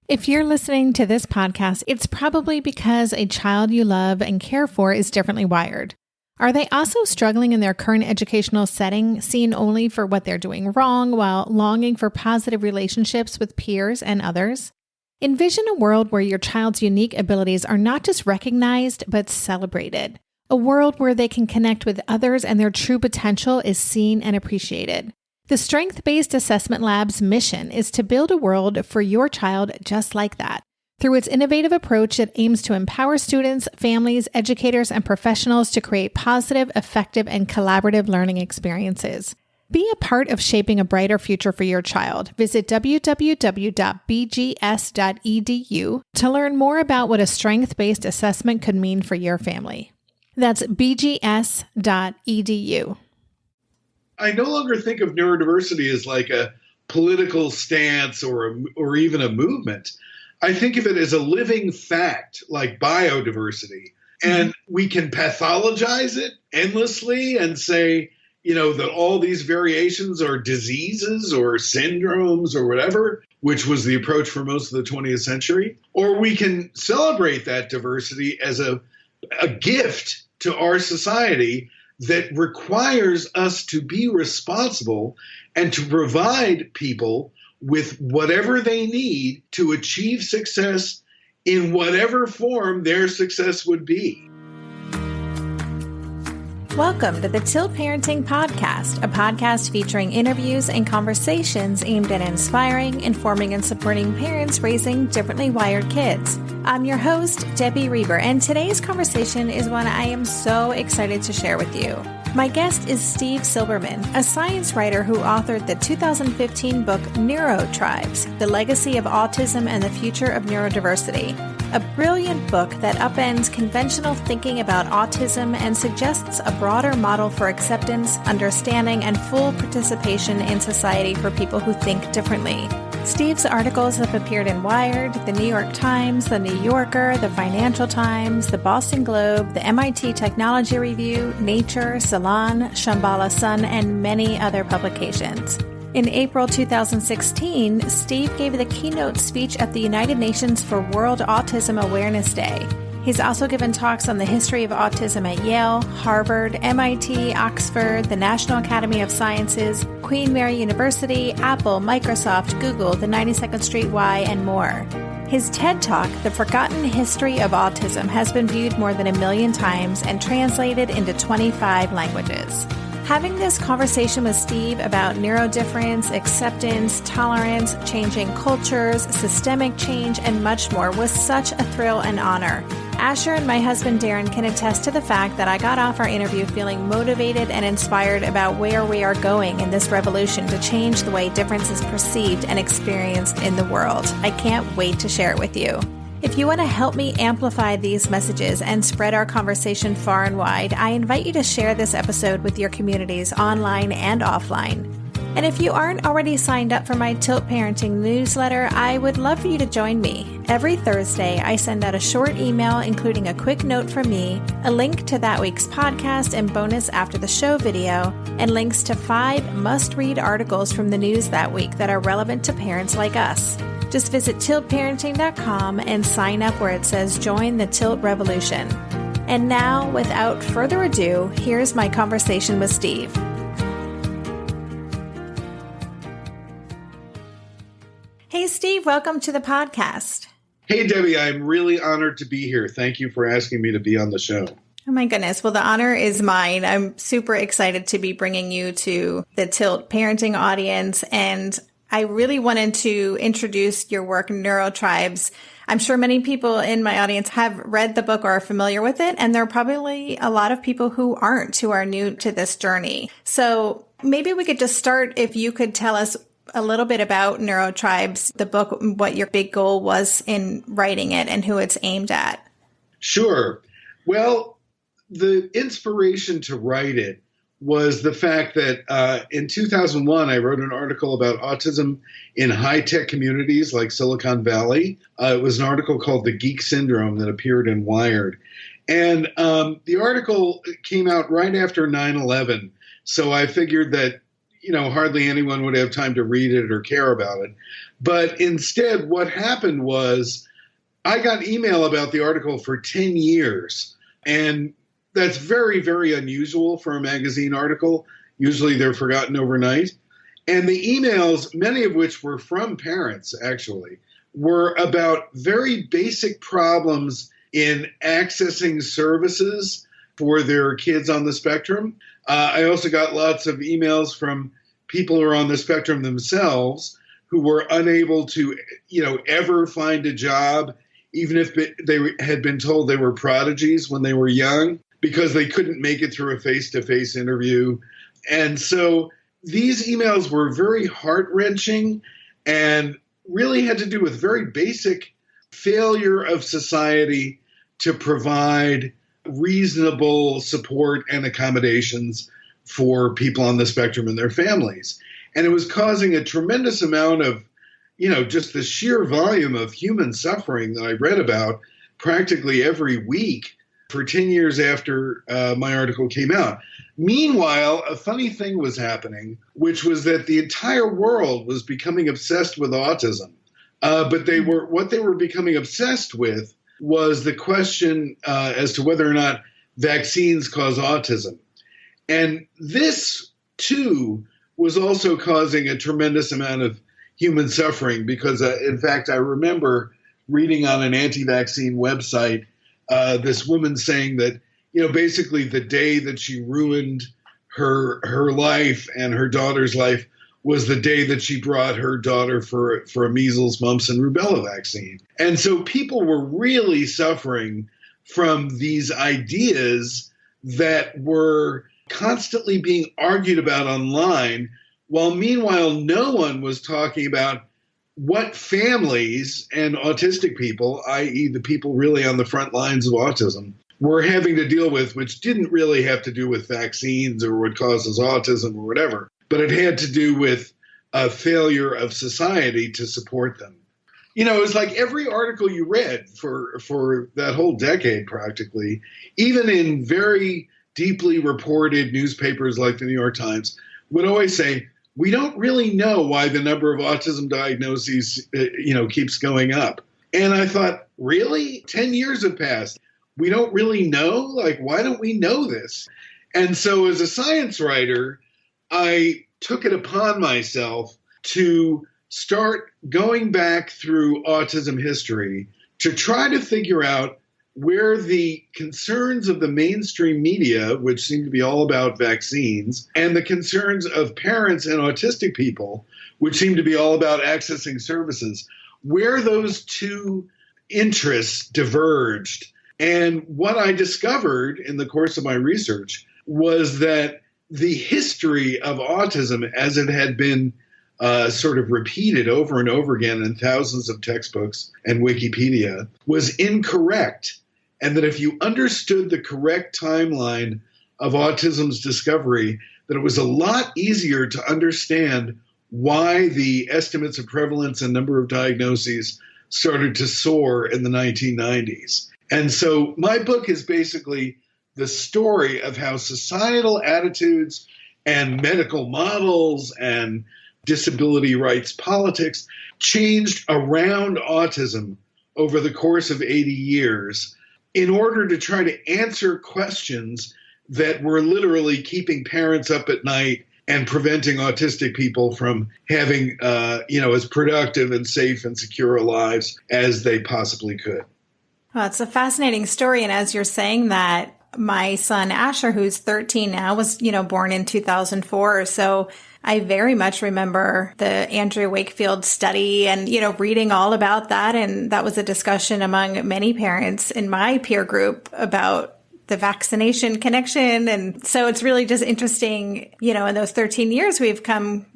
If you're listening to this podcast, it's probably because a child you love and care for is differently wired. Are they also struggling in their current educational setting, seen only for what they're doing wrong while longing for positive relationships with peers and others? Envision a world where your child's unique abilities are not just recognized, but celebrated. A world where they can connect with others and their true potential is seen and appreciated. The Strength-Based Assessment Lab's mission is to build a world for your child just like that. Through its innovative approach, it aims to empower students, families, educators, and professionals to create positive, effective, and collaborative learning experiences. Be a part of shaping a brighter future for your child. Visit www.bgs.edu to learn more about what a strength-based assessment could mean for your family. That's bgs.edu. I no longer think of neurodiversity as like a political stance or even a movement. I think of it as a living fact, like biodiversity. And we can pathologize it endlessly and say, that all these variations are diseases or syndromes or whatever, which was the approach for most of the 20th century. Or we can celebrate that diversity as a gift to our society that requires us to be responsible and to provide people with whatever they need to achieve success in whatever form their success would be. Welcome to the Tilt Parenting Podcast, a podcast featuring interviews and conversations aimed at inspiring, informing, and supporting parents raising differently wired kids. I'm your host, Debbie Reber, and today's conversation is one I am so excited to share with you. My guest is Steve Silberman, a science writer who authored the 2015 book NeuroTribes, The Legacy of Autism and the Future of Neurodiversity, a brilliant book that upends conventional thinking about autism and suggests a broader model for acceptance, understanding, and full participation in society for people who think differently. Steve's articles have appeared in Wired, The New York Times, The New Yorker, The Financial Times, The Boston Globe, the MIT Technology Review, Nature, Salon, Shambhala Sun, and many other publications. In April 2016, Steve gave the keynote speech at the United Nations for World Autism Awareness Day. He's also given talks on the history of autism at Yale, Harvard, MIT, Oxford, the National Academy of Sciences, Queen Mary University, Apple, Microsoft, Google, the 92nd Street Y, and more. His TED Talk, The Forgotten History of Autism, has been viewed more than 1 million times and translated into 25 languages. Having this conversation with Steve about neurodifference, acceptance, tolerance, changing cultures, systemic change, and much more was such a thrill and honor. Asher and my husband Darren can attest to the fact that I got off our interview feeling motivated and inspired about where we are going in this revolution to change the way difference is perceived and experienced in the world. I can't wait to share it with you. If you want to help me amplify these messages and spread our conversation far and wide, I invite you to share this episode with your communities online and offline. And if you aren't already signed up for my Tilt Parenting newsletter, I would love for you to join me. Every Thursday, I send out a short email including a quick note from me, a link to that week's podcast and bonus after the show video, and links to 5 must-read articles from the news that week that are relevant to parents like us. Just visit tiltparenting.com and sign up where it says Join the Tilt Revolution. And now, without further ado, here's my conversation with Steve. Hey, Steve, welcome to the podcast. Hey, Debbie, I'm really honored to be here. Thank you for asking me to be on the show. Oh my goodness. Well, the honor is mine. I'm super excited to be bringing you to the Tilt Parenting audience, and I really wanted to introduce your work, NeuroTribes. I'm sure many people in my audience have read the book or are familiar with it, and there are probably a lot of people who aren't, who are new to this journey. So maybe we could just start, if you could tell us a little bit about NeuroTribes, the book, what your big goal was in writing it and who it's aimed at. Sure. Well, the inspiration to write it was the fact that in 2001, I wrote an article about autism in high-tech communities like Silicon Valley. It was an article called The Geek Syndrome that appeared in Wired. And the article came out right after 9/11. So I figured that, hardly anyone would have time to read it or care about it. But instead, what happened was I got email about the article for 10 years. And that's very, very unusual for a magazine article. Usually they're forgotten overnight. And the emails, many of which were from parents, actually, were about very basic problems in accessing services for their kids on the spectrum. I also got lots of emails from people who are on the spectrum themselves who were unable to, ever find a job, even if they had been told they were prodigies when they were young, because they couldn't make it through a face-to-face interview. And so these emails were very heart-wrenching and really had to do with very basic failure of society to provide reasonable support and accommodations for people on the spectrum and their families. And it was causing a tremendous amount of, just the sheer volume of human suffering that I read about practically every week for 10 years after my article came out. Meanwhile, a funny thing was happening, which was that the entire world was becoming obsessed with autism. But what they were becoming obsessed with was the question as to whether or not vaccines cause autism. And this, too, was also causing a tremendous amount of human suffering because, in fact, I remember reading on an anti-vaccine website this woman saying that, basically the day that she ruined her life and her daughter's life was the day that she brought her daughter for a measles, mumps, and rubella vaccine. And so people were really suffering from these ideas that were constantly being argued about online, while meanwhile no one was talking about what families and autistic people, i.e. the people really on the front lines of autism, were having to deal with, which didn't really have to do with vaccines or what causes autism or whatever, but it had to do with a failure of society to support them. It was like every article you read for that whole decade practically, even in very deeply reported newspapers like the New York Times, would always say, we don't really know why the number of autism diagnoses, keeps going up. And I thought, really? 10 years have passed. We don't really know? Like, why don't we know this? And so as a science writer, I took it upon myself to start going back through autism history to try to figure out where the concerns of the mainstream media, which seem to be all about vaccines, and the concerns of parents and autistic people, which seem to be all about accessing services, where those two interests diverged. And what I discovered in the course of my research was that the history of autism, as it had been sort of repeated over and over again in thousands of textbooks and Wikipedia, was incorrect. And that if you understood the correct timeline of autism's discovery, that it was a lot easier to understand why the estimates of prevalence and number of diagnoses started to soar in the 1990s. And so my book is basically the story of how societal attitudes and medical models and disability rights politics changed around autism over the course of 80 years in order to try to answer questions that were literally keeping parents up at night and preventing autistic people from having, as productive and safe and secure lives as they possibly could. Well, it's a fascinating story. And as you're saying that, my son Asher, who's 13 now, was, born in 2004. So I very much remember the Andrea Wakefield study and, reading all about that. And that was a discussion among many parents in my peer group about the vaccination connection. And so it's really just interesting, in those 13 years, we've come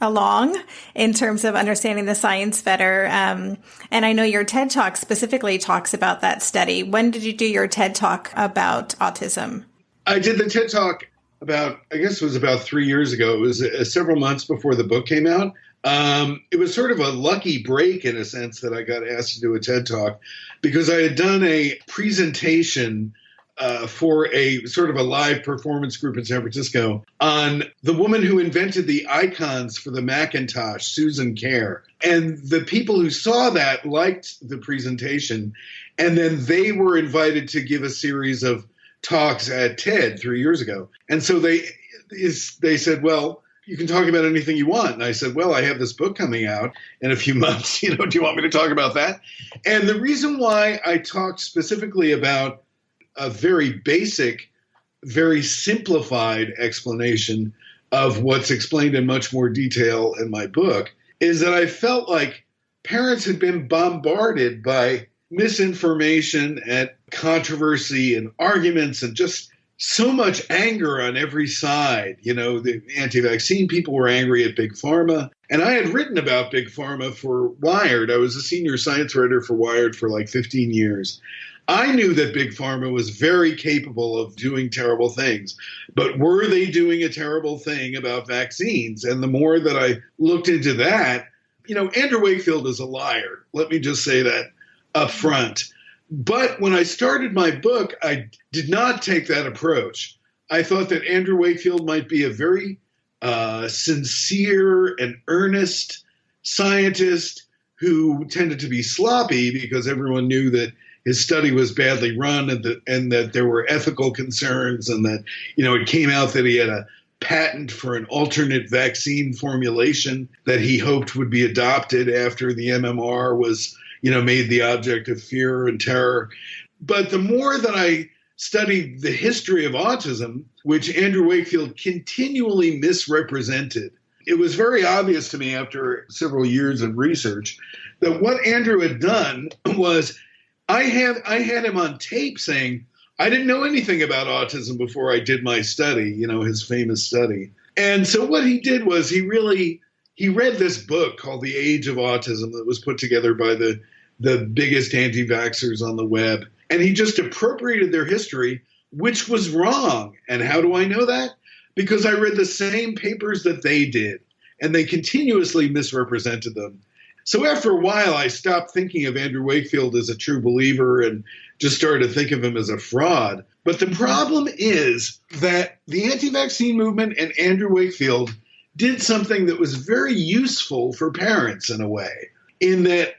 along in terms of understanding the science better. And I know your TED Talk specifically talks about that study. When did you do your TED Talk about autism? I did the TED Talk about 3 years ago. It was several months before the book came out. It was sort of a lucky break in a sense that I got asked to do a TED Talk because I had done a presentation for a sort of a live performance group in San Francisco on the woman who invented the icons for the Macintosh, Susan Kerr. And the people who saw that liked the presentation. And then they were invited to give a series of talks at TED 3 years ago. And so they said, well, you can talk about anything you want. And I said, well, I have this book coming out in a few months. Do you want me to talk about that? And the reason why I talked specifically about a very basic, very simplified explanation of what's explained in much more detail in my book is that I felt like parents had been bombarded by misinformation and controversy and arguments and just so much anger on every side. The anti-vaccine people were angry at Big Pharma. And I had written about Big Pharma for Wired. I was a senior science writer for Wired for like 15 years. I knew that Big Pharma was very capable of doing terrible things, but were they doing a terrible thing about vaccines? And the more that I looked into that, Andrew Wakefield is a liar. Let me just say that up front. But when I started my book, I did not take that approach. I thought that Andrew Wakefield might be a very sincere and earnest scientist who tended to be sloppy because everyone knew that his study was badly run and that there were ethical concerns and that, it came out that he had a patent for an alternate vaccine formulation that he hoped would be adopted after the MMR was, made the object of fear and terror. But the more that I studied the history of autism, which Andrew Wakefield continually misrepresented, it was very obvious to me after several years of research that what Andrew had done was I had him on tape saying, I didn't know anything about autism before I did my study, his famous study. And so what he did was he read this book called The Age of Autism that was put together by the biggest anti-vaxxers on the web. And he just appropriated their history, which was wrong. And how do I know that? Because I read the same papers that they did, and they continuously misrepresented them. So after a while, I stopped thinking of Andrew Wakefield as a true believer and just started to think of him as a fraud. But the problem is that the anti-vaccine movement and Andrew Wakefield did something that was very useful for parents in a way, in that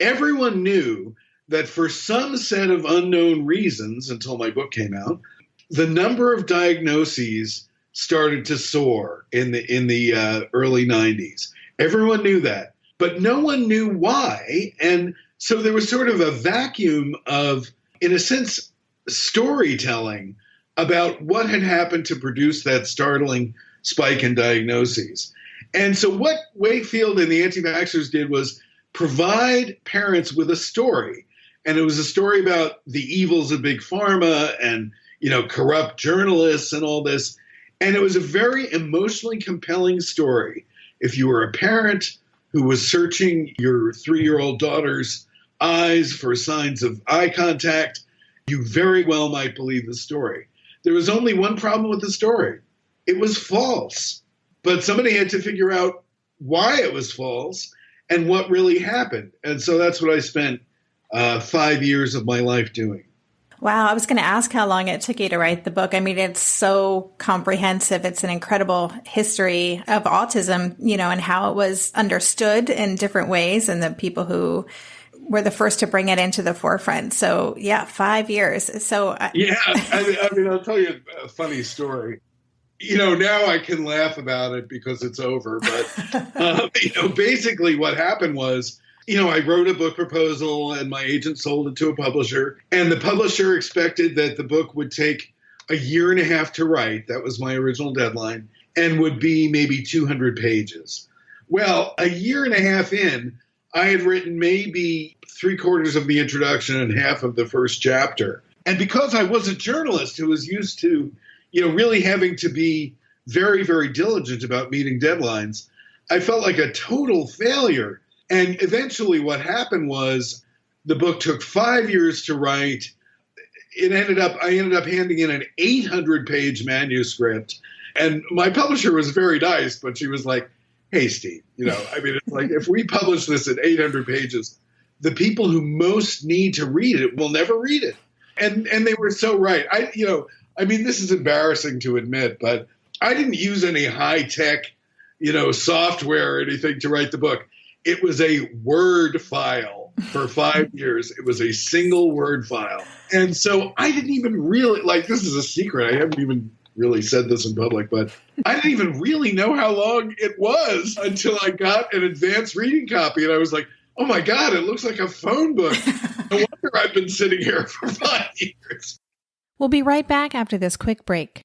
everyone knew that for some set of unknown reasons, until my book came out, the number of diagnoses started to soar in the early 90s. Everyone knew that. But no one knew why. And so there was sort of a vacuum of, in a sense, storytelling about what had happened to produce that startling spike in diagnoses. And so what Wakefield and the anti-vaxxers did was provide parents with a story. And it was a story about the evils of Big Pharma and, corrupt journalists and all this. And it was a very emotionally compelling story. If you were a parent who was searching your 3-year-old daughter's eyes for signs of eye contact, you very well might believe the story. There was only one problem with the story. It was false. But somebody had to figure out why it was false and what really happened. And so that's what I spent 5 years of my life doing. Wow. I was going to ask how long it took you to write the book. I mean, it's so comprehensive. It's an incredible history of autism, and how it was understood in different ways and the people who were the first to bring it into the forefront. So yeah, 5 years. So yeah, I mean, I'll tell you a funny story. Now I can laugh about it because it's over. But, basically what happened was, I wrote a book proposal and my agent sold it to a publisher, and the publisher expected that the book would take a year and a half to write. That was my original deadline, and would be maybe 200 pages. Well, a year and a half in, I had written maybe 3/4 of the introduction and half of the first chapter. And because I was a journalist who was used to, really having to be very, very diligent about meeting deadlines, I felt like a total failure. And eventually what happened was the book took 5 years to write. I ended up handing in an 800-page manuscript. And my publisher was very nice, but she was like, hey, Steve, it's like if we publish this at 800 pages, the people who most need to read it will never read it. And they were so right. This is embarrassing to admit, but I didn't use any high tech, software or anything to write the book. It was a Word file for 5 years. It was a single Word file. And so I didn't even really, this is a secret. I haven't even really said this in public, but I didn't even really know how long it was until I got an advanced reading copy. And I was like, oh my God, it looks like a phone book. No wonder I've been sitting here for 5 years. We'll be right back after this quick break.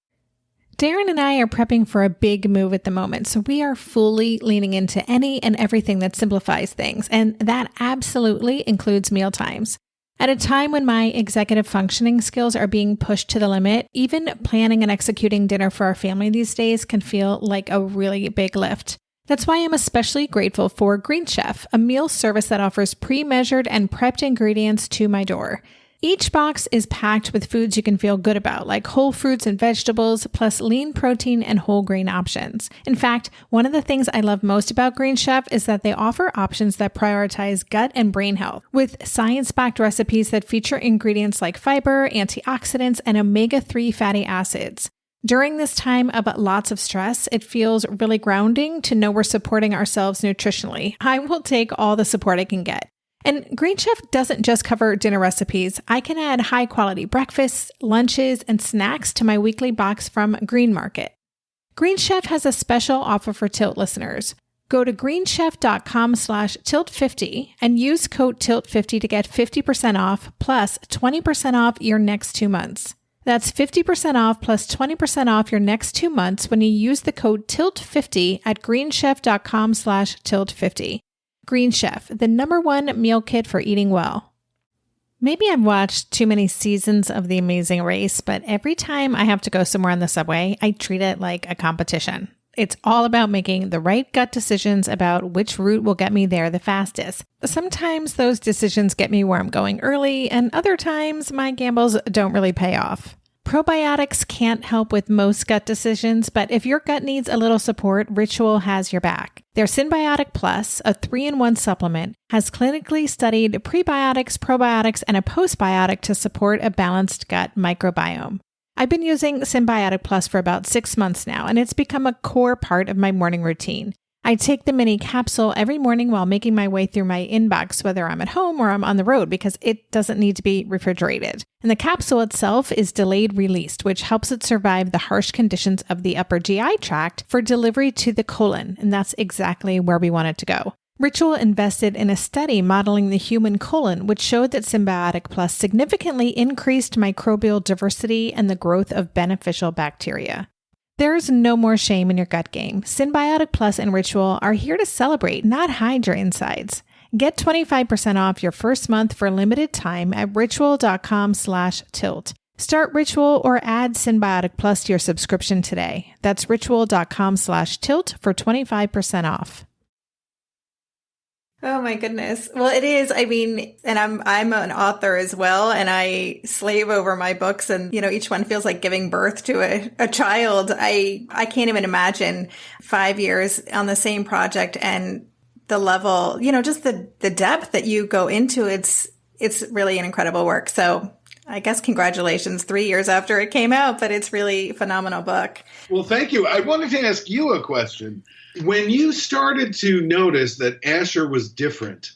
Darren and I are prepping for a big move at the moment, so we are fully leaning into any and everything that simplifies things, and that absolutely includes mealtimes. At a time when my executive functioning skills are being pushed to the limit, even planning and executing dinner for our family these days can feel like a really big lift. That's why I'm especially grateful for Green Chef, a meal service that offers pre-measured and prepped ingredients to my door. Each box is packed with foods you can feel good about, like whole fruits and vegetables, plus lean protein and whole grain options. In fact, one of the things I love most about Green Chef is that they offer options that prioritize gut and brain health, with science-backed recipes that feature ingredients like fiber, antioxidants, and omega-3 fatty acids. During this time of lots of stress, it feels really grounding to know we're supporting ourselves nutritionally. I will take all the support I can get. And Green Chef doesn't just cover dinner recipes. I can add high-quality breakfasts, lunches, and snacks to my weekly box from Green Market. Green Chef has a special offer for Tilt listeners. Go to greenchef.com/tilt50 and use code TILT50 to get 50% off plus 20% off your next 2 months. That's 50% off plus 20% off your next 2 months when you use the code TILT50 at greenchef.com/tilt50. Green Chef, the #1 meal kit for eating well. Maybe I've watched too many seasons of The Amazing Race, but every time I have to go somewhere on the subway, I treat it like a competition. It's all about making the right gut decisions about which route will get me there the fastest. Sometimes those decisions get me where I'm going early, and other times my gambles don't really pay off. Probiotics can't help with most gut decisions, but if your gut needs a little support, Ritual has your back. Their Synbiotic Plus, a 3-in-1 supplement, has clinically studied prebiotics, probiotics, and a postbiotic to support a balanced gut microbiome. I've been using Synbiotic Plus for about 6 months now, and it's become a core part of my morning routine. I take the mini capsule every morning while making my way through my inbox, whether I'm at home or I'm on the road, because it doesn't need to be refrigerated. And the capsule itself is delayed released, which helps it survive the harsh conditions of the upper GI tract for delivery to the colon. And that's exactly where we want it to go. Ritual invested in a study modeling the human colon, which showed that Synbiotic Plus significantly increased microbial diversity and the growth of beneficial bacteria. There's no more shame in your gut game. Synbiotic Plus and Ritual are here to celebrate, not hide your insides. Get 25% off your first month for a limited time at ritual.com/tilt. Start Ritual or add Synbiotic Plus to your subscription today. That's ritual.com/tilt for 25% off. Oh my goodness. Well, it is. I mean, and I'm an author as well, and I slave over my books, and each one feels like giving birth to a child. I can't even imagine 5 years on the same project and the level, just the depth that you go into. It's really an incredible work. So I guess congratulations 3 years after it came out, but it's really a phenomenal book. Well, thank you. I wanted to ask you a question. When you started to notice that Asher was different,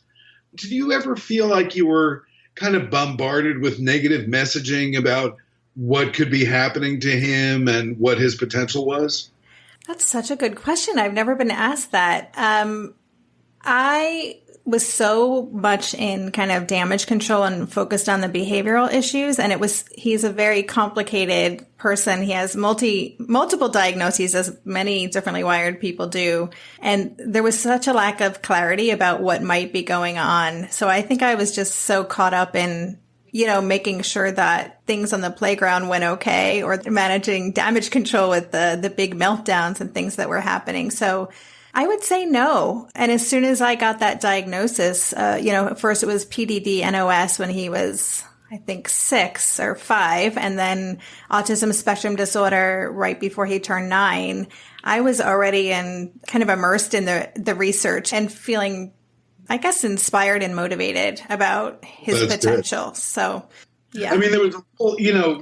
did you ever feel like you were kind of bombarded with negative messaging about what could be happening to him and what his potential was? That's such a good question. I've never been asked that. I was so much in kind of damage control and focused on the behavioral issues. And he's a very complicated person. He has multiple diagnoses, as many differently wired people do. And there was such a lack of clarity about what might be going on. So I think I was just so caught up in, making sure that things on the playground went okay, or managing damage control with the big meltdowns and things that were happening. So I would say no. And as soon as I got that diagnosis, at first it was PDD-NOS when he was, I think, 6 or 5, and then autism spectrum disorder right before he turned 9. I was already kind of immersed in the research and feeling, I guess, inspired and motivated about his potential. Good. So Yeah. I mean, there was,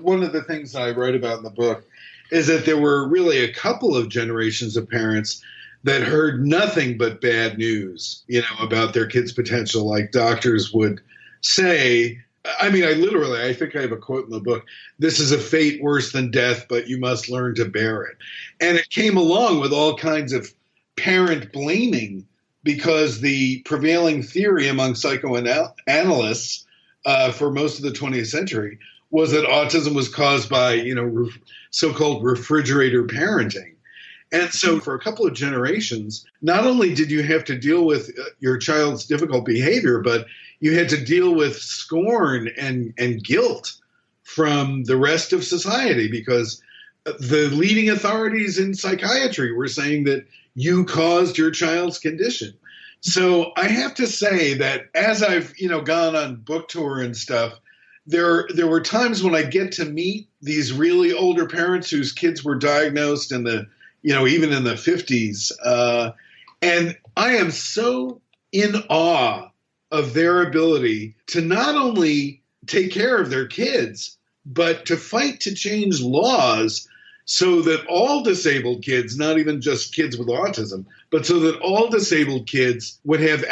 one of the things that I write about in the book is that there were really a couple of generations of parents that heard nothing but bad news, about their kids' potential. Like doctors would say, I mean, I think I have a quote in the book, "This is a fate worse than death, but you must learn to bear it." And it came along with all kinds of parent blaming, because the prevailing theory among psychoanalysts for most of the 20th century was that autism was caused by, so-called refrigerator parenting. And so for a couple of generations, not only did you have to deal with your child's difficult behavior, but you had to deal with scorn and guilt from the rest of society, because the leading authorities in psychiatry were saying that you caused your child's condition. So I have to say that as I've, gone on book tour and stuff, there were times when I get to meet these really older parents whose kids were diagnosed in the, even in the 50s. And I am so in awe of their ability to not only take care of their kids, but to fight to change laws so that all disabled kids, not even just kids with autism, but so that all disabled kids would have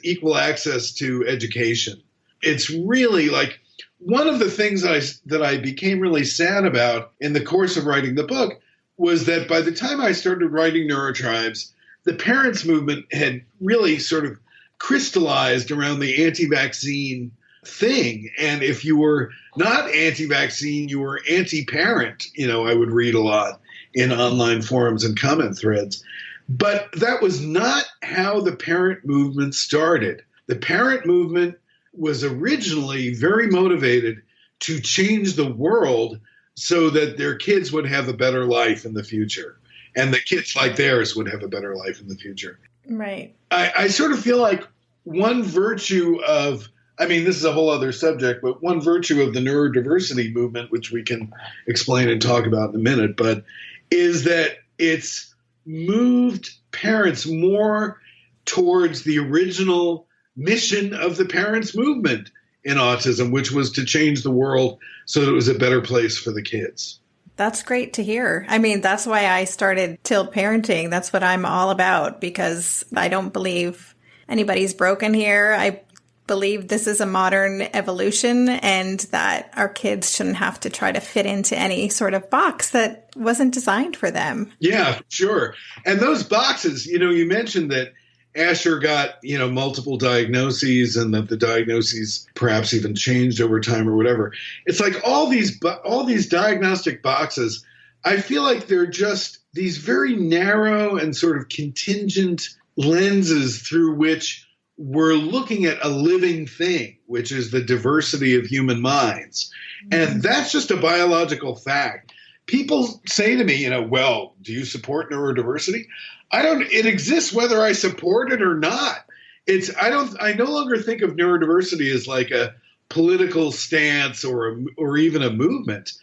equal access to education. It's really like one of the things that I became really sad about in the course of writing the book was that by the time I started writing NeuroTribes, the parents' movement had really sort of crystallized around the anti-vaccine thing. And if you were not anti-vaccine, you were anti-parent. I would read a lot in online forums and comment threads. But that was not how the parent movement started. The parent movement was originally very motivated to change the world so that their kids would have a better life in the future, and the kids like theirs would have a better life in the future. Right. I sort of feel like one virtue of, this is a whole other subject, but one virtue of the neurodiversity movement, which we can explain and talk about in a minute, but is that it's moved parents more towards the original mission of the parents' movement in autism, which was to change the world so that it was a better place for the kids. That's great to hear. That's why I started Tilt Parenting. That's what I'm all about, because I don't believe anybody's broken here. I believe this is a modern evolution, and that our kids shouldn't have to try to fit into any sort of box that wasn't designed for them. Yeah, sure. And those boxes, you mentioned that Asher got, multiple diagnoses, and that the diagnoses perhaps even changed over time or whatever. It's like all these diagnostic boxes, I feel like they're just these very narrow and sort of contingent lenses through which we're looking at a living thing, which is the diversity of human minds. And that's just a biological fact. People say to me, well, do you support neurodiversity? It exists whether I support it or not. I no longer think of neurodiversity as like a political stance or even a movement.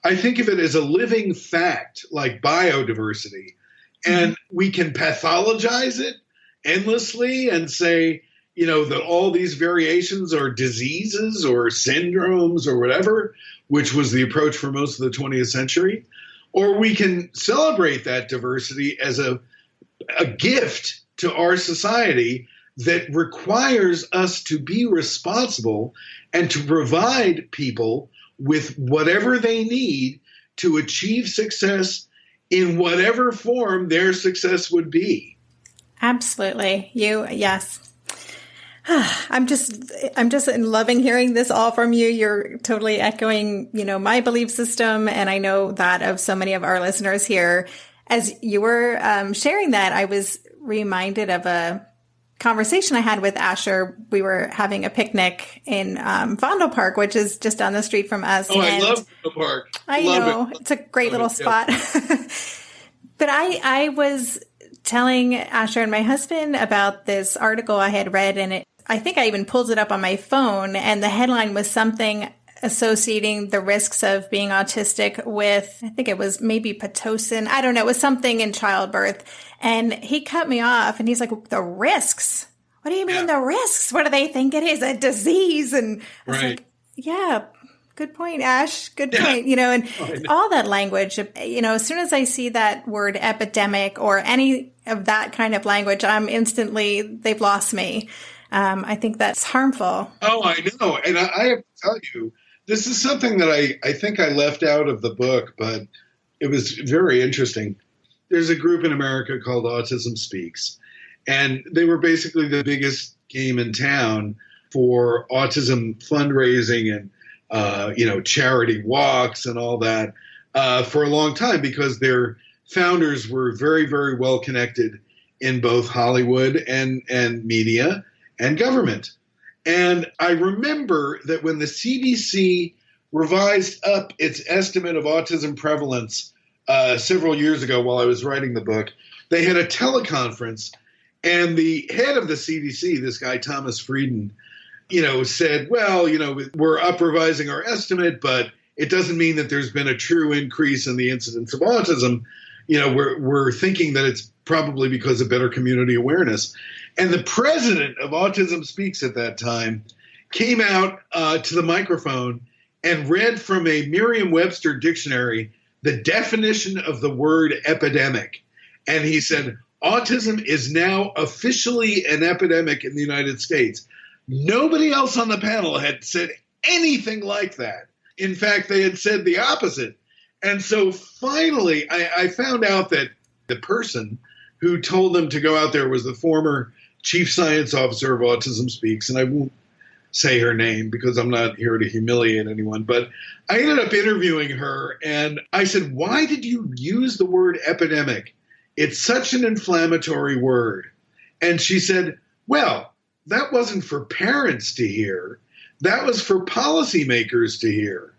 I think of it as a living fact, like biodiversity. And we can pathologize it endlessly and say, that all these variations are diseases or syndromes or whatever, which was the approach for most of the 20th century. Or we can celebrate that diversity as a gift to our society that requires us to be responsible and to provide people with whatever they need to achieve success in whatever form their success would be. Absolutely. Yes. I'm just loving hearing this all from you. You're totally echoing, my belief system, and I know that of so many of our listeners here. As you were sharing that, I was reminded of a conversation I had with Asher. We were having a picnic in Fondle Park, which is just down the street from us. Oh, I love Fondle Park. I know. It's a great little spot. But I was telling Asher and my husband about this article I had read, and I think I even pulled it up on my phone, and the headline was something associating the risks of being autistic with, I think it was maybe Pitocin. I don't know. It was something in childbirth. And he cut me off and he's like, the risks? What do you mean the risks? What do they think it is? A disease? And I was like, yeah, Good point, Ash. Good point. And all that language, as soon as I see that word epidemic or any of that kind of language, they've lost me. I think that's harmful. Oh, I know. And I have to tell you, this is something that I think I left out of the book, but it was very interesting. There's a group in America called Autism Speaks, and they were basically the biggest game in town for autism fundraising and charity walks and all that for a long time, because their founders were very, very well connected in both Hollywood and media and government. And I remember that when the CDC revised up its estimate of autism prevalence several years ago while I was writing the book, they had a teleconference, and the head of the CDC, this guy, Thomas Frieden, said, well, we're up revising our estimate, but it doesn't mean that there's been a true increase in the incidence of autism. We're thinking that it's probably because of better community awareness. And the president of Autism Speaks at that time came out to the microphone and read from a Merriam-Webster dictionary the definition of the word epidemic. And he said, autism is now officially an epidemic in the United States. Nobody else on the panel had said anything like that. In fact, they had said the opposite. And so finally, I found out that the person who told them to go out there was the former chief science officer of Autism Speaks. And I won't say her name because I'm not here to humiliate anyone. But I ended up interviewing her, and I said, why did you use the word epidemic? It's such an inflammatory word. And she said, well, that wasn't for parents to hear. That was for policymakers to hear.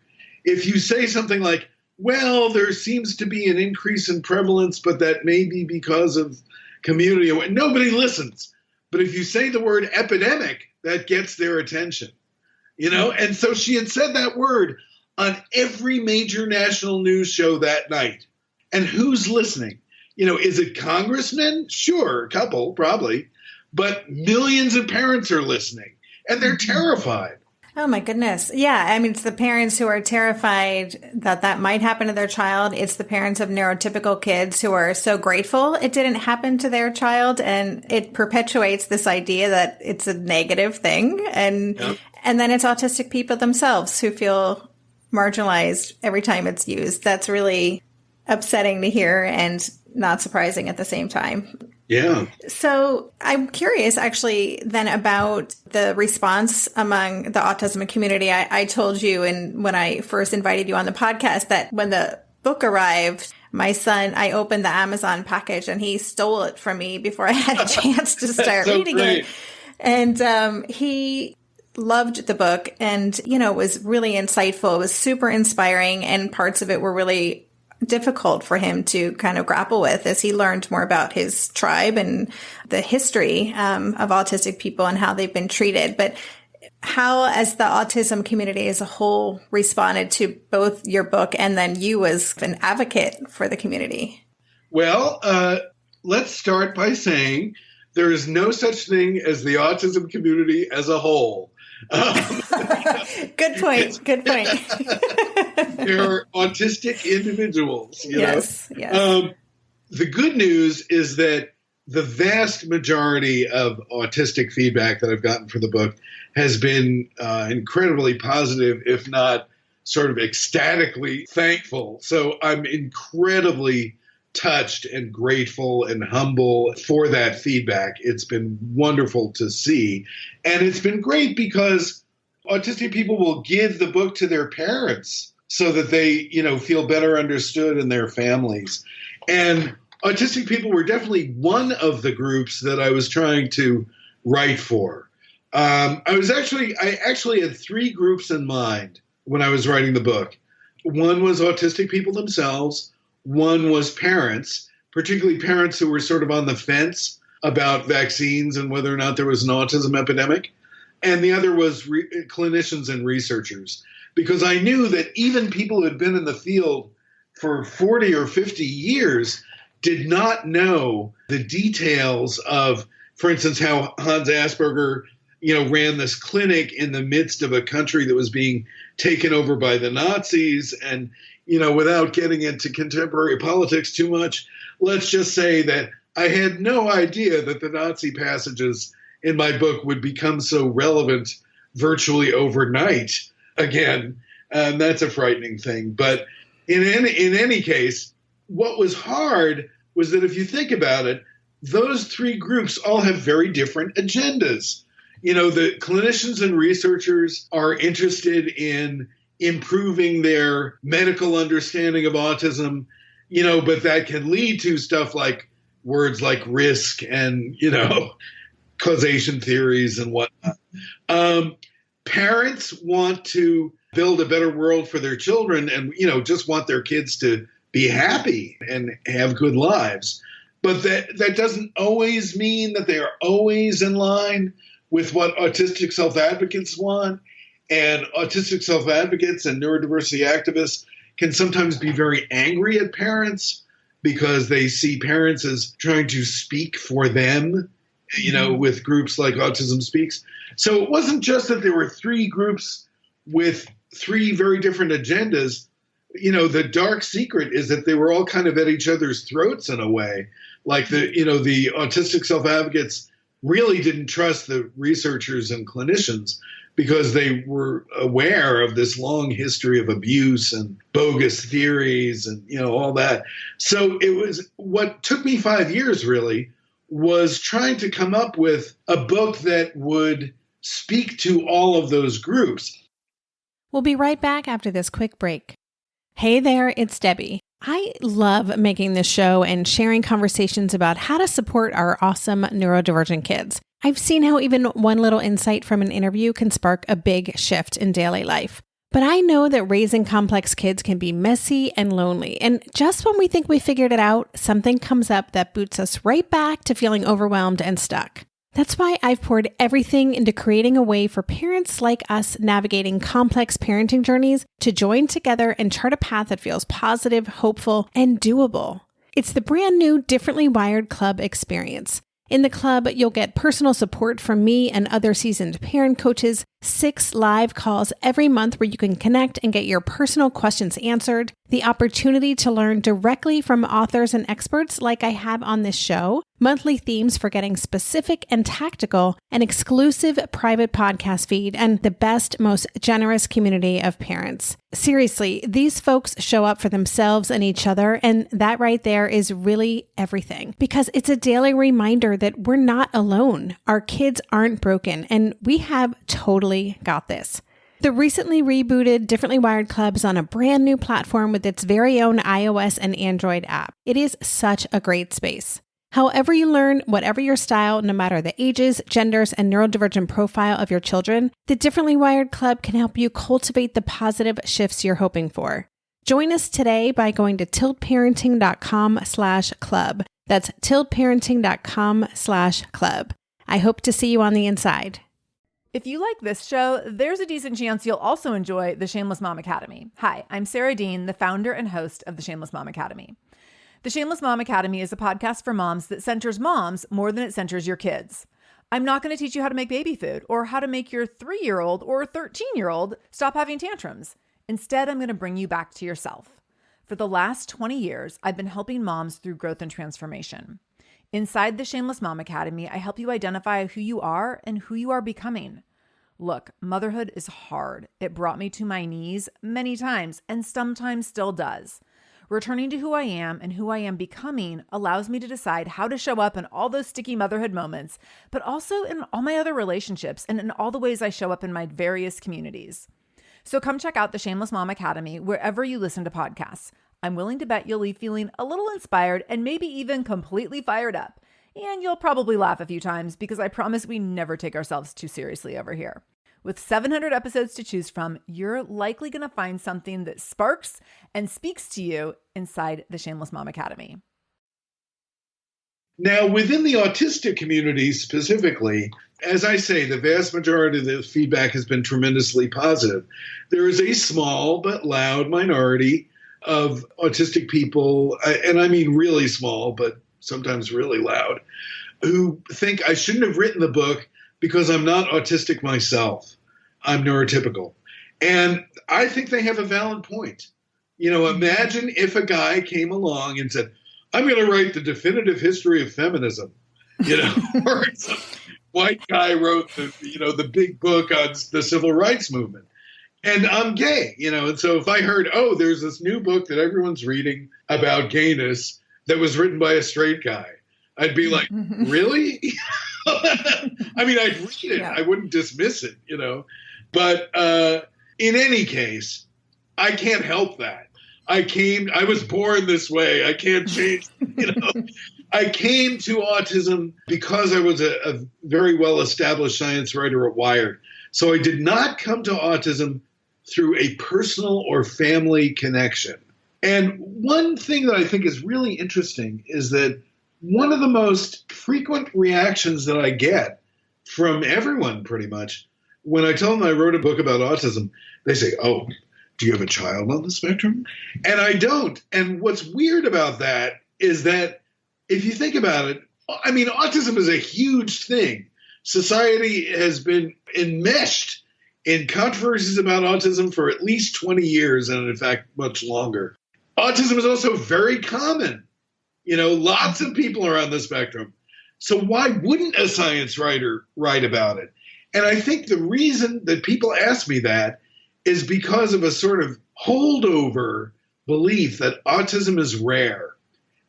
If you say something like, well, there seems to be an increase in prevalence, but that may be because of community, nobody listens. But if you say the word epidemic, that gets their attention, And so she had said that word on every major national news show that night. And who's listening? Is it congressmen? Sure, a couple, probably. But millions of parents are listening, and they're terrified. Oh, my goodness. Yeah. It's the parents who are terrified that might happen to their child. It's the parents of neurotypical kids who are so grateful it didn't happen to their child. And it perpetuates this idea that it's a negative thing. And then it's autistic people themselves who feel marginalized every time it's used. That's really upsetting to hear and not surprising at the same time. Yeah. So I'm curious actually then about the response among the autism community. I told you when I first invited you on the podcast that when the book arrived, my son, I opened the Amazon package and he stole it from me before I had a chance to start reading it. And he loved the book and, it was really insightful. It was super inspiring, and parts of it were really difficult for him to kind of grapple with as he learned more about his tribe and the history of autistic people and how they've been treated. But how, as the autism community as a whole, responded to both your book and then you as an advocate for the community? Well, let's start by saying there is no such thing as the autism community as a whole. Good point. Good point. They're autistic individuals. Yes. The good news is that the vast majority of autistic feedback that I've gotten for the book has been incredibly positive, if not sort of ecstatically thankful. So I'm incredibly touched and grateful and humble for that feedback. It's been wonderful to see. And it's been great because autistic people will give the book to their parents so that they, feel better understood in their families. And autistic people were definitely one of the groups that I was trying to write for. I actually had three groups in mind when I was writing the book. One was autistic people themselves. One was parents, particularly parents who were sort of on the fence about vaccines and whether or not there was an autism epidemic. And the other was clinicians and researchers, because I knew that even people who had been in the field for 40 or 50 years did not know the details of, for instance, how Hans Asperger ran this clinic in the midst of a country that was being taken over by the Nazis. And, without getting into contemporary politics too much, let's just say that I had no idea that the Nazi passages in my book would become so relevant virtually overnight again. And that's a frightening thing. But in any case, what was hard was that if you think about it, those three groups all have very different agendas. The clinicians and researchers are interested in improving their medical understanding of autism, but that can lead to stuff like words like risk and, causation theories and whatnot. Parents want to build a better world for their children and, just want their kids to be happy and have good lives. But that doesn't always mean that they are always in line with what autistic self-advocates want. And autistic self-advocates and neurodiversity activists can sometimes be very angry at parents because they see parents as trying to speak for them, with groups like Autism Speaks. So it wasn't just that there were three groups with three very different agendas. The dark secret is that they were all kind of at each other's throats in a way. Like the autistic self-advocates really didn't trust the researchers and clinicians because they were aware of this long history of abuse and bogus theories and, all that. So it was what took me 5 years really was trying to come up with a book that would speak to all of those groups. We'll be right back after this quick break. Hey there, it's Debbie. I love making this show and sharing conversations about how to support our awesome neurodivergent kids. I've seen how even one little insight from an interview can spark a big shift in daily life. But I know that raising complex kids can be messy and lonely. And just when we think we figured it out, something comes up that boots us right back to feeling overwhelmed and stuck. That's why I've poured everything into creating a way for parents like us navigating complex parenting journeys to join together and chart a path that feels positive, hopeful, and doable. It's the brand new Differently Wired Club experience. In the club, you'll get personal support from me and other seasoned parent coaches, 6 live calls every month where you can connect and get your personal questions answered, the opportunity to learn directly from authors and experts like I have on this show, monthly themes for getting specific and tactical, an exclusive private podcast feed, and the best, most generous community of parents. Seriously, these folks show up for themselves and each other, and that right there is really everything, because it's a daily reminder that we're not alone. Our kids aren't broken, and we have totally got this. The recently rebooted Differently Wired Club is on a brand new platform with its very own iOS and Android app. It is such a great space. However you learn, whatever your style, no matter the ages, genders, and neurodivergent profile of your children, the Differently Wired Club can help you cultivate the positive shifts you're hoping for. Join us today by going to tiltparenting.com/club. That's tiltparenting.com/club. I hope to see you on the inside. If you like this show, there's a decent chance you'll also enjoy the Shameless Mom Academy. Hi, I'm Sarah Dean, the founder and host of the Shameless Mom Academy. The Shameless Mom Academy is a podcast for moms that centers moms more than it centers your kids. I'm not going to teach you how to make baby food or how to make your 3-year-old or 13-year-old stop having tantrums. Instead, I'm going to bring you back to yourself. For the last 20 years, I've been helping moms through growth and transformation. Inside the Shameless Mom Academy, I help you identify who you are and who you are becoming. Look, motherhood is hard. It brought me to my knees many times and sometimes still does. Returning to who I am and who I am becoming allows me to decide how to show up in all those sticky motherhood moments, but also in all my other relationships and in all the ways I show up in my various communities. So come check out the Shameless Mom Academy wherever you listen to podcasts. I'm willing to bet you'll leave feeling a little inspired and maybe even completely fired up. And you'll probably laugh a few times because I promise we never take ourselves too seriously over here. With 700 episodes to choose from, you're likely going to find something that sparks and speaks to you inside the Shameless Mom Academy. Now, within the autistic community specifically, as I say, the vast majority of the feedback has been tremendously positive. There is a small but loud minority of autistic people, and I mean really small, but sometimes really loud, who think I shouldn't have written the book because I'm not autistic myself. I'm neurotypical. And I think they have a valid point. Imagine if a guy came along and said, I'm going to write the definitive history of feminism, or some white guy wrote the big book on the civil rights movement. And I'm gay, and so if I heard, there's this new book that everyone's reading about gayness that was written by a straight guy, I'd be like, really? I mean, I'd read it. Yeah. I wouldn't dismiss it, But in any case, I can't help that. I was born this way. I can't change, I came to autism because I was a very well-established science writer at Wired. So I did not come to autism through a personal or family connection. And one thing that I think is really interesting is that one of the most frequent reactions that I get from everyone pretty much, when I tell them I wrote a book about autism, they say, oh, do you have a child on the spectrum? And I don't. And what's weird about that is that if you think about it, I mean, autism is a huge thing. Society has been enmeshed in controversies about autism for at least 20 years, and in fact, much longer. Autism is also very common. Lots of people are on the spectrum. So why wouldn't a science writer write about it? And I think the reason that people ask me that is because of a sort of holdover belief that autism is rare.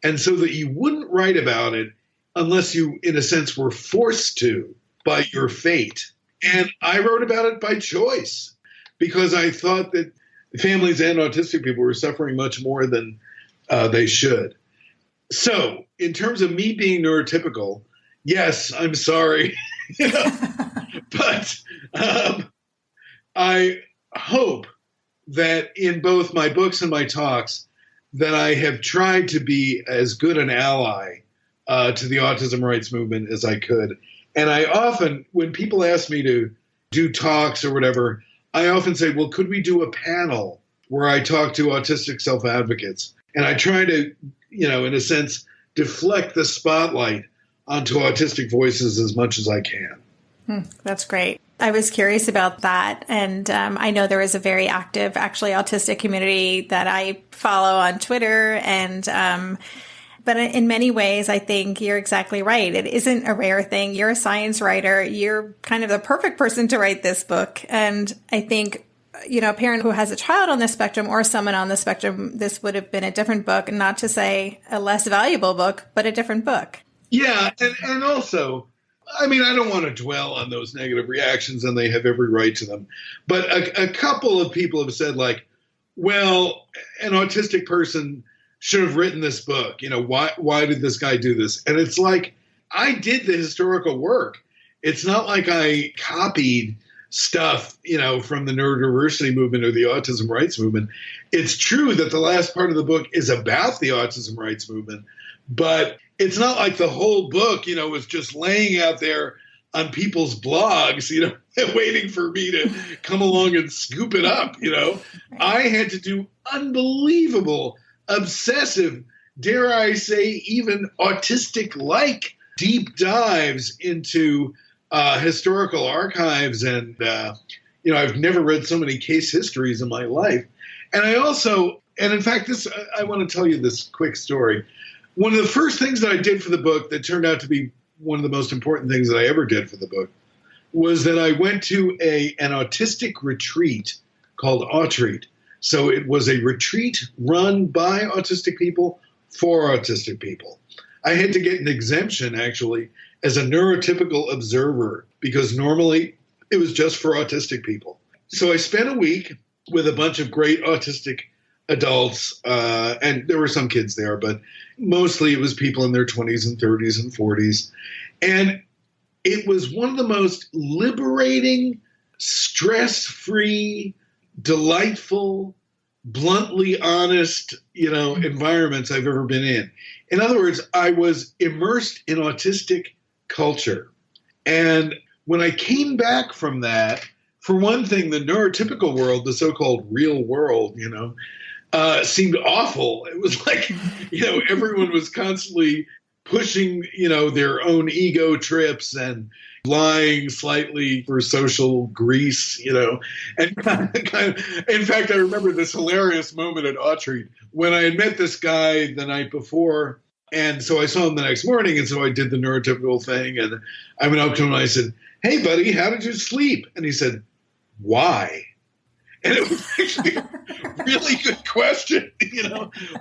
And so that you wouldn't write about it unless you, in a sense, were forced to by your fate. And I wrote about it by choice because I thought that families and autistic people were suffering much more than they should. So in terms of me being neurotypical, yes, I'm sorry. But I hope that in both my books and my talks that I have tried to be as good an ally to the autism rights movement as I could. And I often, when people ask me to do talks or whatever, I often say, well, could we do a panel where I talk to autistic self-advocates? And I try to, in a sense, deflect the spotlight onto autistic voices as much as I can. That's great. I was curious about that. And I know there is a very active, actually, autistic community that I follow on Twitter. And but in many ways, I think you're exactly right. It isn't a rare thing. You're a science writer. You're kind of the perfect person to write this book. And I think, a parent who has a child on the spectrum or someone on the spectrum, this would have been a different book, not to say a less valuable book, but a different book. Yeah. And also, I mean, I don't want to dwell on those negative reactions, and they have every right to them. But a couple of people have said, like, well, an autistic person should have written this book. Why did this guy do this? And it's like, I did the historical work. It's not like I copied stuff, from the neurodiversity movement or the autism rights movement. It's true that the last part of the book is about the autism rights movement, but it's not like the whole book, was just laying out there on people's blogs, waiting for me to come along and scoop it up, I had to do unbelievable, obsessive, dare I say, even autistic-like deep dives into historical archives. And, I've never read so many case histories in my life. And in fact, I want to tell you this quick story. One of the first things that I did for the book that turned out to be one of the most important things that I ever did for the book was that I went to an autistic retreat called Autreat. So it was a retreat run by autistic people for autistic people. I had to get an exemption, actually, as a neurotypical observer, because normally it was just for autistic people. So I spent a week with a bunch of great autistic adults, and there were some kids there, but mostly it was people in their 20s and 30s and 40s. And it was one of the most liberating, stress-free, delightful, bluntly honest, environments I've ever been in. In other words, I was immersed in autistic culture. And when I came back from that, for one thing, the neurotypical world, the so-called real world, seemed awful. It was like, everyone was constantly pushing, their own ego trips and lying slightly for social grease, and in fact, I remember this hilarious moment at Autry when I had met this guy the night before. And so I saw him the next morning. And so I did the neurotypical thing. And I went up to him and I said, "Hey, buddy, how did you sleep?" And he said, "Why?" And it was actually a really good question.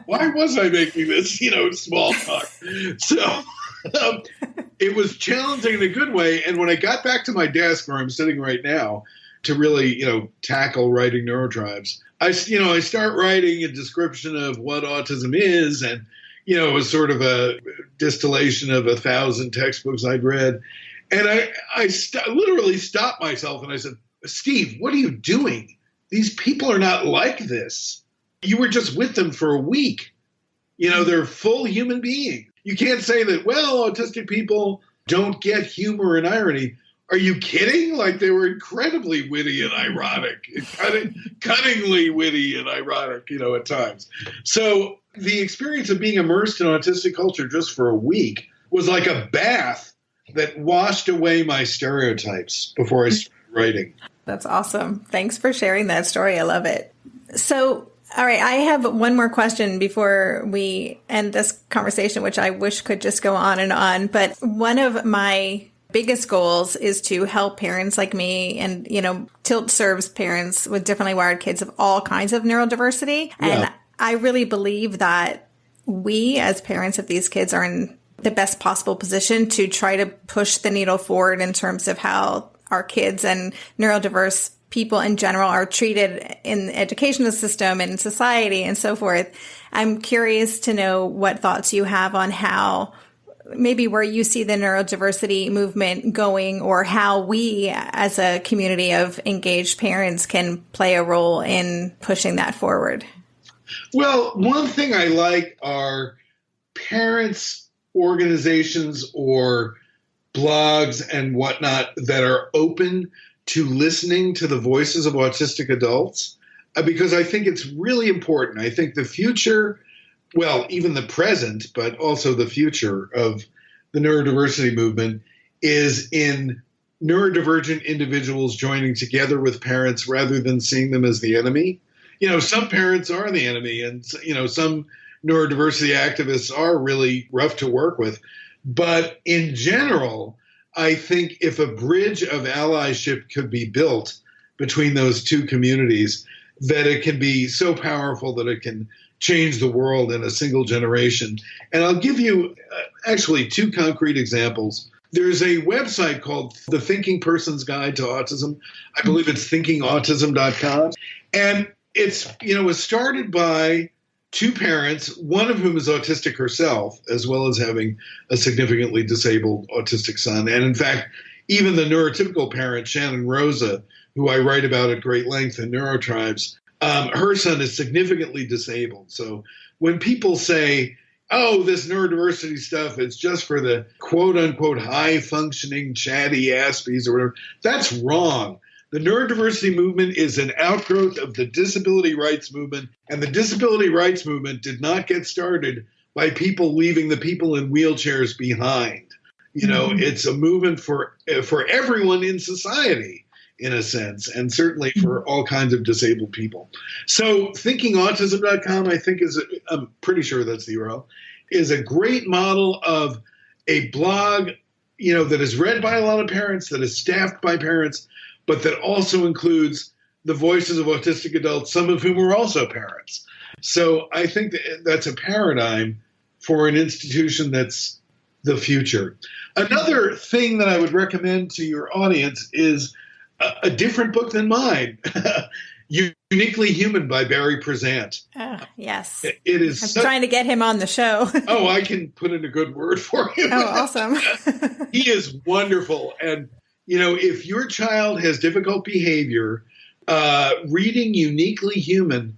Why was I making this, small talk? So it was challenging in a good way. And when I got back to my desk where I'm sitting right now to really, tackle writing NeuroTribes, I start writing a description of what autism is. And, it was sort of a distillation of 1,000 textbooks I'd read. And I literally stopped myself and I said, "Steve, what are you doing? These people are not like this. You were just with them for a week. They're full human beings. You can't say that, well, autistic people don't get humor and irony. Are you kidding? Like, they were incredibly witty and ironic, cunningly witty and ironic, at times." So the experience of being immersed in autistic culture just for a week was like a bath that washed away my stereotypes before I started writing. That's awesome. Thanks for sharing that story. I love it. So, all right, I have one more question before we end this conversation, which I wish could just go on and on. But one of my biggest goals is to help parents like me, and, Tilt serves parents with differently wired kids of all kinds of neurodiversity. Yeah. And I really believe that we as parents of these kids are in the best possible position to try to push the needle forward in terms of how our kids and neurodiverse people in general are treated in the educational system and in society and so forth. I'm curious to know what thoughts you have on how, maybe where you see the neurodiversity movement going, or how we as a community of engaged parents can play a role in pushing that forward. Well, one thing I like are parents, organizations, or blogs and whatnot that are open to listening to the voices of autistic adults, because I think it's really important. I think the future, well, even the present, but also the future of the neurodiversity movement is in neurodivergent individuals joining together with parents rather than seeing them as the enemy. Some parents are the enemy, and, some neurodiversity activists are really rough to work with. But in general, I think if a bridge of allyship could be built between those two communities, that it can be so powerful that it can change the world in a single generation. And I'll give you actually two concrete examples. There's a website called The Thinking Person's Guide to Autism. I believe it's thinkingautism.com. And it's, was started by two parents, one of whom is autistic herself, as well as having a significantly disabled autistic son. And in fact, even the neurotypical parent, Shannon Rosa, who I write about at great length in NeuroTribes, her son is significantly disabled. So when people say, "Oh, this neurodiversity stuff is just for the quote unquote high functioning chatty Aspies," or whatever, that's wrong. The neurodiversity movement is an outgrowth of the disability rights movement, and the disability rights movement did not get started by people leaving the people in wheelchairs behind. It's a movement for everyone in society, in a sense, and certainly for all kinds of disabled people. So thinkingautism.com, I think I'm pretty sure that's the URL, is a great model of a blog, that is read by a lot of parents, that is staffed by parents, but that also includes the voices of autistic adults, some of whom are also parents. So I think that's a paradigm for an institution that's the future. Another thing that I would recommend to your audience is a different book than mine, Uniquely Human by Barry Prezant. Yes. It is. I'm trying to get him on the show. Oh, I can put in a good word for him. Oh, awesome. He is wonderful. And, if your child has difficult behavior, reading Uniquely Human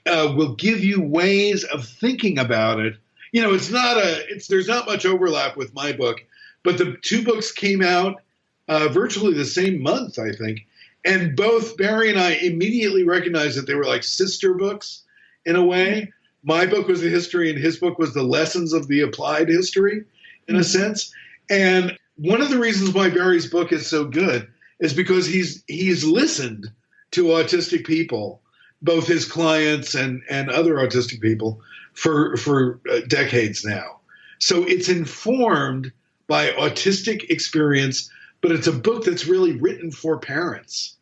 will give you ways of thinking about it. There's not much overlap with my book, but the two books came out virtually the same month, I think. And both Barry and I immediately recognized that they were like sister books in a way. My book was the history and his book was the lessons of the applied history. in a sense. And one of the reasons why Barry's book is so good is because he's listened to autistic people, both his clients and other autistic people, for decades now. So it's informed by autistic experience, but it's a book that's really written for parents.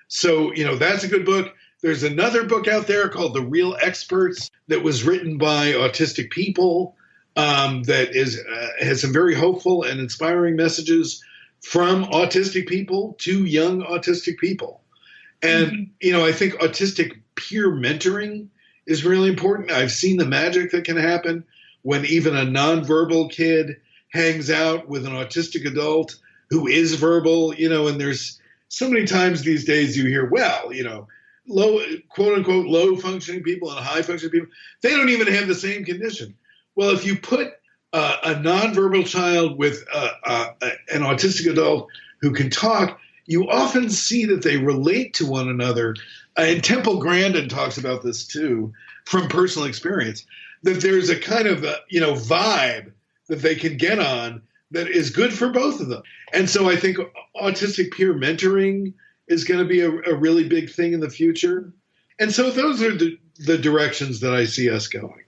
So, that's a good book. There's another book out there called The Real Experts that was written by autistic people that has some very hopeful and inspiring messages from autistic people to young autistic people. And, I think autistic peer mentoring is really important. I've seen the magic that can happen when even a nonverbal kid hangs out with an autistic adult who is verbal, and there's so many times these days you hear, low, quote unquote, low functioning people and high functioning people, they don't even have the same condition. Well, if you put a nonverbal child with an autistic adult who can talk, you often see that they relate to one another. And Temple Grandin talks about this too, from personal experience, that there's a kind of vibe that they can get on that is good for both of them. And so I think autistic peer mentoring is going to be a really big thing in the future. And so those are the directions that I see us going.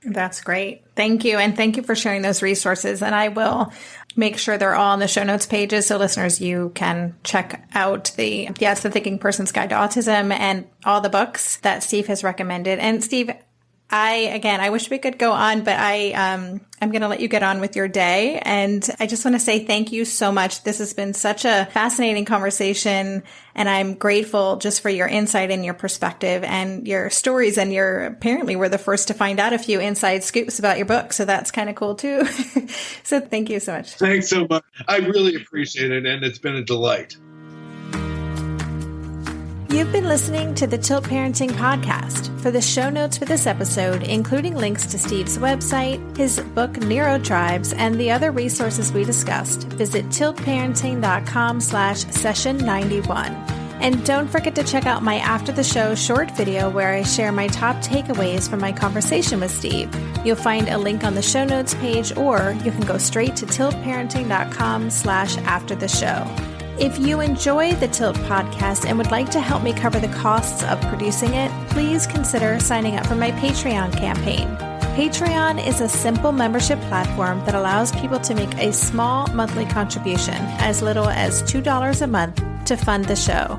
That's great. Thank you. And thank you for sharing those resources. And I will make sure they're all on the show notes pages. So listeners, you can check out the Thinking Person's Guide to Autism and all the books that Steve has recommended. And Steve, I wish we could go on, but I'm going to let you get on with your day. And I just want to say thank you so much. This has been such a fascinating conversation, and I'm grateful just for your insight and your perspective and your stories. And apparently were the first to find out a few inside scoops about your book. So that's kind of cool too. So thank you so much. Thanks so much. I really appreciate it. And it's been a delight. You've been listening to the Tilt Parenting Podcast. For the show notes for this episode, including links to Steve's website, his book NeuroTribes, and the other resources we discussed, visit tiltparenting.com/session91. And don't forget to check out my After the Show short video where I share my top takeaways from my conversation with Steve. You'll find a link on the show notes page, or you can go straight to tiltparenting.com/aftertheshow. If you enjoy the Tilt podcast and would like to help me cover the costs of producing it, please consider signing up for my Patreon campaign. Patreon is a simple membership platform that allows people to make a small monthly contribution, as little as $2 a month, to fund the show.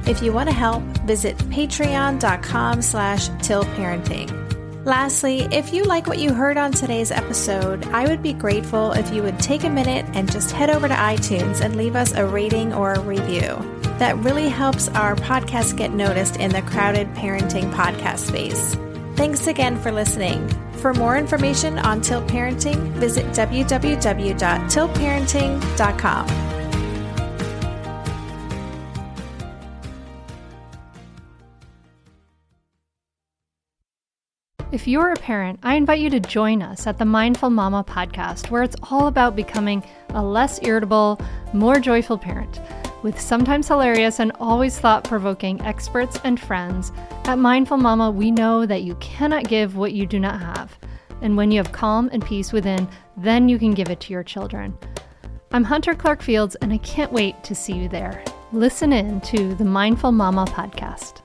If you want to help, visit patreon.com/tiltparenting. Lastly, if you like what you heard on today's episode, I would be grateful if you would take a minute and just head over to iTunes and leave us a rating or a review. That really helps our podcast get noticed in the crowded parenting podcast space. Thanks again for listening. For more information on Tilt Parenting, visit www.tiltparenting.com. If you're a parent, I invite you to join us at the Mindful Mama podcast, where it's all about becoming a less irritable, more joyful parent. With sometimes hilarious and always thought-provoking experts and friends, at Mindful Mama, we know that you cannot give what you do not have. And when you have calm and peace within, then you can give it to your children. I'm Hunter Clark Fields, and I can't wait to see you there. Listen in to the Mindful Mama podcast.